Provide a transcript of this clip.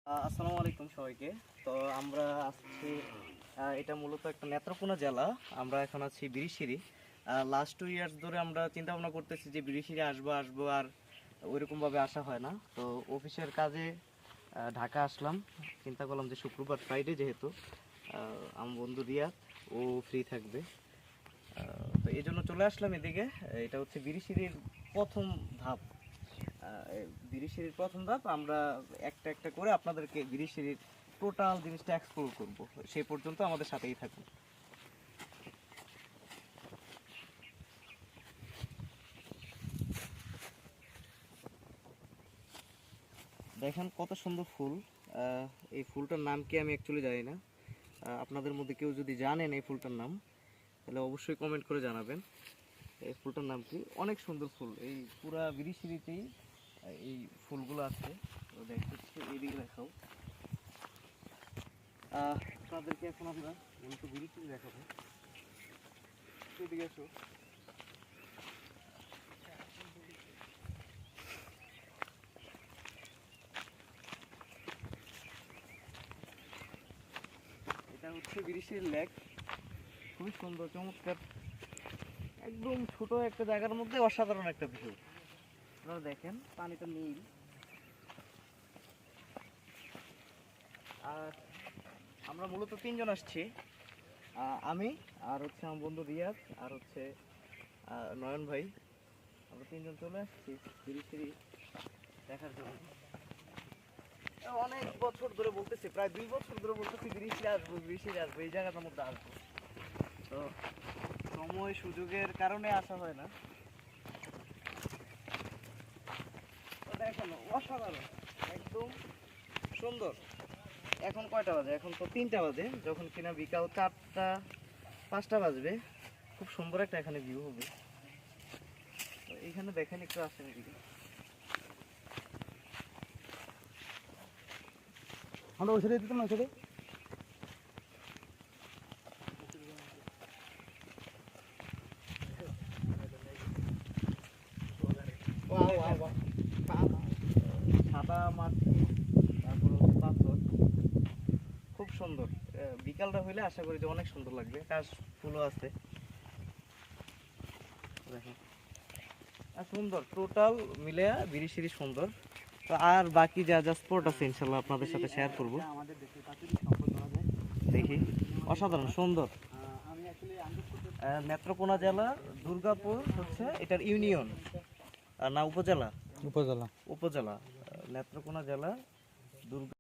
আসসালামু আলাইকুম সবাইকে। তো আমরা আজকে এটা মূলত একটা নেত্রকোনা জেলা। আমরা এখন আছি বিরিশিরি। লাস্ট 2 ইয়ার্স ধরে আমরা চিন্তা ভাবনা করতেছি যে বিরিশিরি আসবো আসবো, আর ওইরকমভাবে আসা হয় না। তো অফিসের কাজে ঢাকা আসলাম। চিন্তা করলাম যে শুক্রবার ফ্রাইডে যেহেতু আমার বন্ধু রিয়াদ ও ফ্রি থাকবে, তো এই জন্য চলে আসলাম এদিকে। এটা হচ্ছে বিরিশিরির প্রথম ধাপ। বিরিশিরির প্রথম ধাপ আমরা একটা একটা করে আপনাদেরকে বিরিশিরির টোটাল জিনিসটা এক্সপ্লোর করব। সেই পর্যন্ত আমাদের সাথেই থাকুন। দেখেন কত সুন্দর ফুল। এই ফুলটার নাম কি আমি অ্যাকচুয়ালি জানি না। আপনাদের মধ্যে কেউ যদি জানেন এই ফুলটার নাম, তাহলে অবশ্যই কমেন্ট করে জানাবেন এই ফুলটার নাম কি। অনেক সুন্দর ফুল, এই পুরা বিরিশিরিতেই এই ফুলগুলো আছে। তো দেখতেছি, এইদিকে দেখাও। আপনাদেরকে এখন আমরা মূলত বিরিশিরি দেখাবো। এদিকে আসো। এটা হচ্ছে বিরিশির লেক। খুবই সুন্দর, চমৎকার, একদম ছোট একটা জায়গার মধ্যে অসাধারণ একটা ভিউ। আপনারা দেখেন পানিটা নীল। আর আমরা মূলত 3 জন আসছি, আমি, আর হচ্ছে আমার বন্ধু রিয়াদ, আর হচ্ছে নয়ন ভাই। আমরা 3 জন চলে আসছি বিরিশিরি দেখার জন্য। অনেক বছর ধরে বলতেছি, প্রায় 2 বছর ধরে বলতেছি বিরিশিরি আসবো, বিরিশিরি আসবো, এই জায়গাটার মধ্যে আসবো। তো সময় সুযোগের কারণে আসা হয় না। তো দেখেন অসাধারণ, একদম সুন্দর। এখন কয়টা বাজে? এখন তো 3টা বাজে, যখন কিনা বিকাল 4টা 5টা বাজবে। খুব সুন্দর একটা এখানে ভিউ হবে। তো এইখানে দেখেন, একটু আসেন এদিকে। আমরা ওই সাইডে দিতাম না, ওই সাইডে সাদা মাটি, তারপর হচ্ছে পাথর, খুব সুন্দর। বিকালটা হইলে আশা করি যে অনেক সুন্দর লাগবে। কাশ ফুলও আছে দেখেন। আর সুন্দর, টোটাল মিলে বিরিশিরি সুন্দর। তো আর বাকি যা যা স্পট আছে ইনশাল্লাহ আপনাদের সাথে শেয়ার করব। আমাদের দেশের প্রাকৃতিক সম্পদ বলা যায়। দেখি, অসাধারণ সুন্দর। আমি অ্যাকচুয়ালি আন্দাজ করতে নেত্রকোনা জেলা, দুর্গাপুর হচ্ছে এটার ইউনিয়ন, না উপজেলা। উপজেলা উপজেলা নেত্রকোনা জেলা, দুর্গা